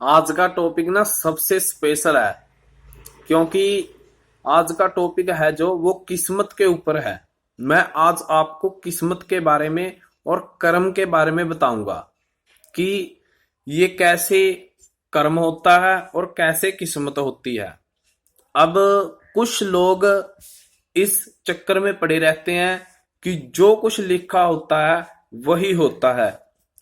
आज का टॉपिक ना सबसे स्पेशल है, क्योंकि आज का टॉपिक है जो वो किस्मत के ऊपर है। मैं आज आपको किस्मत के बारे में और कर्म के बारे में बताऊंगा कि ये कैसे कर्म होता है और कैसे किस्मत होती है। अब कुछ लोग इस चक्कर में पड़े रहते हैं कि जो कुछ लिखा होता है वही होता है,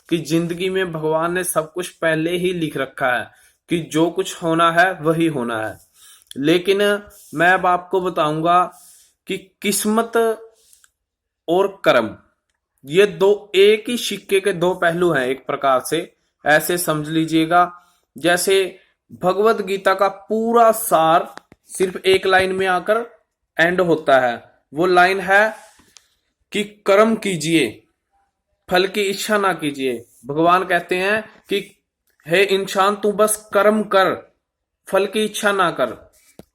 कि जिंदगी में भगवान ने सब कुछ पहले ही लिख रखा है कि जो कुछ होना है वही होना है। लेकिन मैं अब आपको बताऊंगा कि किस्मत और कर्म ये दो एक ही सिक्के के दो पहलू हैं। एक प्रकार से ऐसे समझ लीजिएगा, जैसे भगवत गीता का पूरा सार सिर्फ एक लाइन में आकर एंड होता है। वो लाइन है कि कर्म कीजिए, फल की इच्छा ना कीजिए। भगवान कहते हैं कि हे इंसान, तू बस कर्म कर, फल की इच्छा ना कर।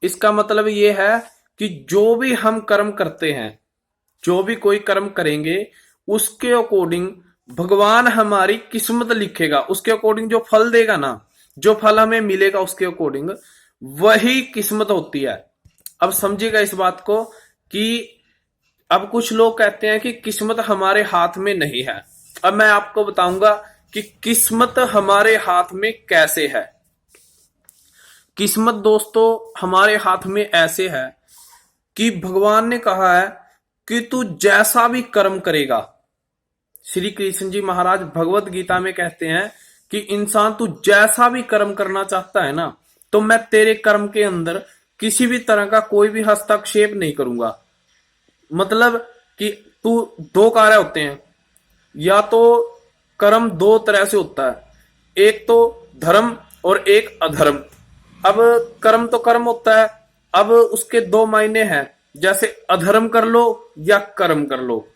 इसका मतलब ये है कि जो भी हम कर्म करते हैं, जो भी कोई कर्म करेंगे, उसके अकॉर्डिंग भगवान हमारी किस्मत लिखेगा। उसके अकॉर्डिंग जो फल देगा ना, जो फल हमें मिलेगा उसके अकॉर्डिंग, वही किस्मत होती है। अब समझिएगा इस बात को कि अब कुछ लोग कहते हैं कि किस्मत हमारे हाथ में नहीं है। अब मैं आपको बताऊंगा कि किस्मत हमारे हाथ में कैसे है। किस्मत दोस्तों हमारे हाथ में ऐसे है कि भगवान ने कहा है कि तू जैसा भी कर्म करेगा, श्री कृष्ण जी महाराज भगवत गीता में कहते हैं कि इंसान तू जैसा भी कर्म करना चाहता है ना, तो मैं तेरे कर्म के अंदर किसी भी तरह का कोई भी हस्तक्षेप नहीं करूंगा। मतलब कि तू दो कार्य होते हैं, या तो कर्म दो तरह से होता है, एक तो धर्म और एक अधर्म। अब कर्म तो कर्म होता है, अब उसके दो मायने हैं, जैसे अधर्म कर लो या कर्म कर लो।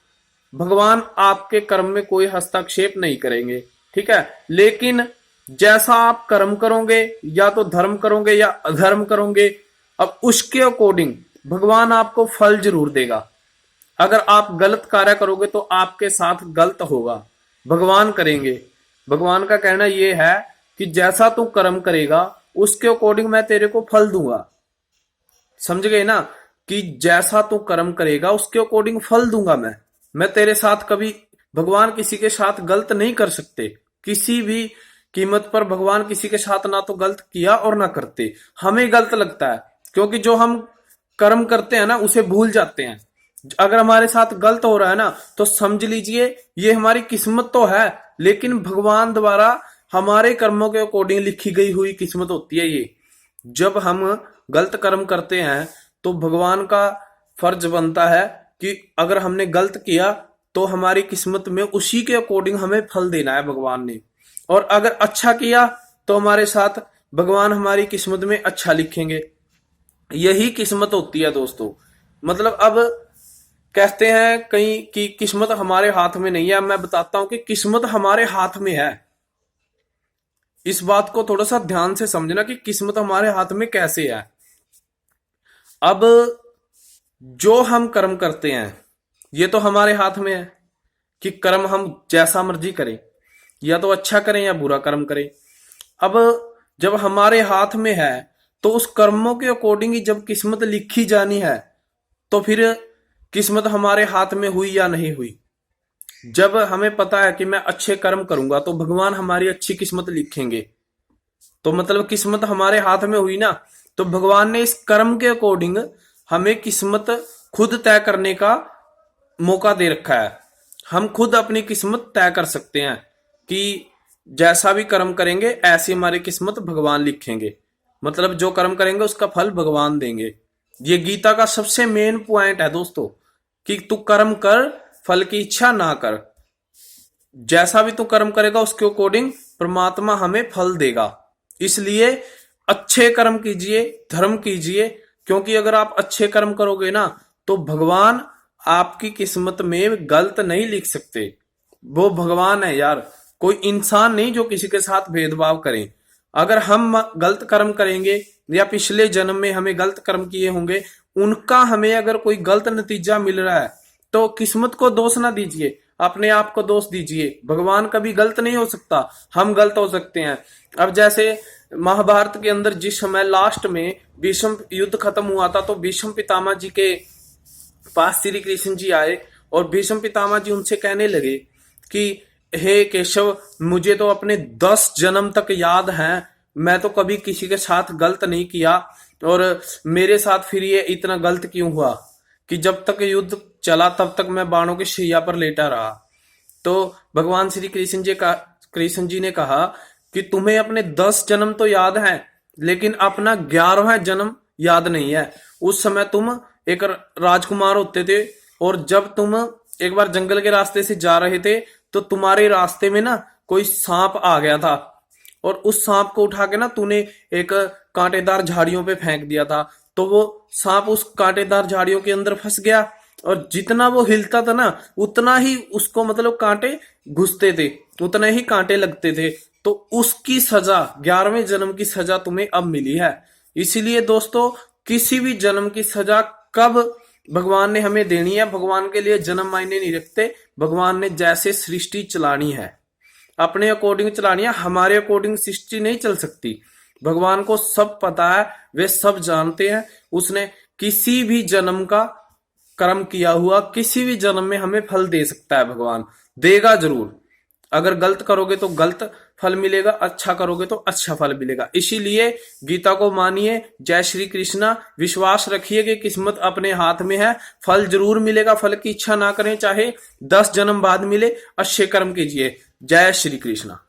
भगवान आपके कर्म में कोई हस्तक्षेप नहीं करेंगे, ठीक है। लेकिन जैसा आप कर्म करोगे, या तो धर्म करोगे या अधर्म करोगे, अब उसके अकॉर्डिंग भगवान आपको फल जरूर देगा। अगर आप गलत कार्य करोगे तो आपके साथ गलत होगा, भगवान करेंगे। भगवान का कहना यह है कि जैसा तू कर्म करेगा उसके अकॉर्डिंग मैं तेरे को फल दूंगा। समझ गए ना, कि जैसा तू कर्म करेगा उसके अकॉर्डिंग फल दूंगा मैं तेरे साथ कभी, भगवान किसी के साथ गलत नहीं कर सकते। किसी भी कीमत पर भगवान किसी के साथ ना तो गलत किया और ना करते। हमें गलत लगता है, क्योंकि जो हम कर्म करते हैं ना उसे भूल जाते हैं। अगर हमारे साथ गलत हो रहा है ना, तो समझ लीजिए ये हमारी किस्मत तो है, लेकिन भगवान द्वारा हमारे कर्मों के अकॉर्डिंग लिखी गई हुई किस्मत होती है ये। जब हम गलत कर्म करते हैं तो भगवान का फर्ज बनता है कि अगर हमने गलत किया तो हमारी किस्मत में उसी के अकॉर्डिंग हमें फल देना है भगवान ने। और अगर अच्छा किया तो हमारे साथ भगवान हमारी किस्मत में अच्छा लिखेंगे। यही किस्मत होती है दोस्तों। मतलब अब कहते हैं कहीं कि किस्मत हमारे हाथ में नहीं है। मैं बताता हूं कि किस्मत हमारे हाथ में है। इस बात को थोड़ा सा ध्यान से समझना कि किस्मत हमारे हाथ में कैसे है। अब जो हम कर्म करते हैं ये तो हमारे हाथ में है कि कर्म हम जैसा मर्जी करें, या तो अच्छा करें या बुरा कर्म करें। अब जब हमारे हाथ में है तो उस कर्मों के अकॉर्डिंग ही जब किस्मत लिखी जानी है, तो फिर किस्मत हमारे हाथ में हुई या नहीं हुई। जब हमें पता है कि मैं अच्छे कर्म करूंगा तो भगवान हमारी अच्छी किस्मत लिखेंगे, तो मतलब किस्मत हमारे हाथ में हुई ना। तो भगवान ने इस कर्म के अकॉर्डिंग हमें किस्मत खुद तय करने का मौका दे रखा है। हम खुद अपनी किस्मत तय कर सकते हैं कि जैसा भी कर्म करेंगे ऐसी हमारी किस्मत भगवान लिखेंगे। मतलब जो कर्म करेंगे उसका फल भगवान देंगे। ये गीता का सबसे मेन पॉइंट है दोस्तों, कि तू कर्म कर, फल की इच्छा ना कर। जैसा भी तू कर्म करेगा उसके अकॉर्डिंग परमात्मा हमें फल देगा। इसलिए अच्छे कर्म कीजिए, धर्म कीजिए, क्योंकि अगर आप अच्छे कर्म करोगे ना तो भगवान आपकी किस्मत में गलत नहीं लिख सकते। वो भगवान है यार, कोई इंसान नहीं जो किसी के साथ भेदभाव करे। अगर हम गलत कर्म करेंगे या पिछले जन्म में हमें गलत कर्म किए होंगे, उनका हमें अगर कोई गलत नतीजा मिल रहा है तो किस्मत को दोष ना दीजिए। अपने आप को दोष दीजिए। भगवान कभी गलत नहीं हो सकता, हम गलत हो सकते हैं। अब जैसे महाभारत के अंदर जिस समय लास्ट में भीष्म युद्ध खत्म हुआ था, तो भीष्म पितामह जी के पास श्री कृष्ण जी आए और भीष्म पितामह जी उनसे कहने लगे कि हे केशव, मुझे तो अपने 10 जन्म तक याद हैं, मैं तो कभी किसी के साथ गलत नहीं किया, और मेरे साथ फिर ये इतना गलत क्यों हुआ कि जब तक युद्ध चला तब तक मैं बाणों की शैया पर लेटा रहा। तो भगवान श्री कृष्ण जी ने कहा कि तुम्हें अपने 10 जन्म तो याद हैं, लेकिन अपना 11वां जन्म याद नहीं है। उस समय तुम एक राजकुमार होते थे, और जब तुम एक बार जंगल के रास्ते से जा रहे थे तो तुम्हारे रास्ते में ना कोई सांप आ गया था, और उस सांप को उठा के ना तूने एक कांटेदार झाड़ियों पे फेंक दिया था। तो वो सांप उस कांटेदार झाड़ियों के अंदर फंस गया, और जितना वो हिलता था ना उतना ही उसको मतलब कांटे घुसते थे, उतने ही कांटे लगते थे। तो उसकी सजा, 11वें जन्म की सजा तुम्हें अब मिली है। इसीलिए दोस्तों, किसी भी जन्म की सजा कब भगवान ने हमें देनी है, भगवान के लिए जन्म मायने नहीं रखते। भगवान ने जैसे सृष्टि चलानी है अपने अकॉर्डिंग चलानी है, हमारे अकॉर्डिंग सृष्टि नहीं चल सकती। भगवान को सब पता है, वे सब जानते हैं। उसने किसी भी जन्म का कर्म किया हुआ किसी भी जन्म में हमें फल दे सकता है, भगवान देगा जरूर। अगर गलत करोगे तो गलत फल मिलेगा, अच्छा करोगे तो अच्छा फल मिलेगा। इसीलिए गीता को मानिए। जय श्री कृष्णा। विश्वास रखिए कि किस्मत अपने हाथ में है, फल जरूर मिलेगा। फल की इच्छा ना करें, चाहे 10 जन्म बाद मिले, अच्छे कर्म कीजिए। जय श्री कृष्णा।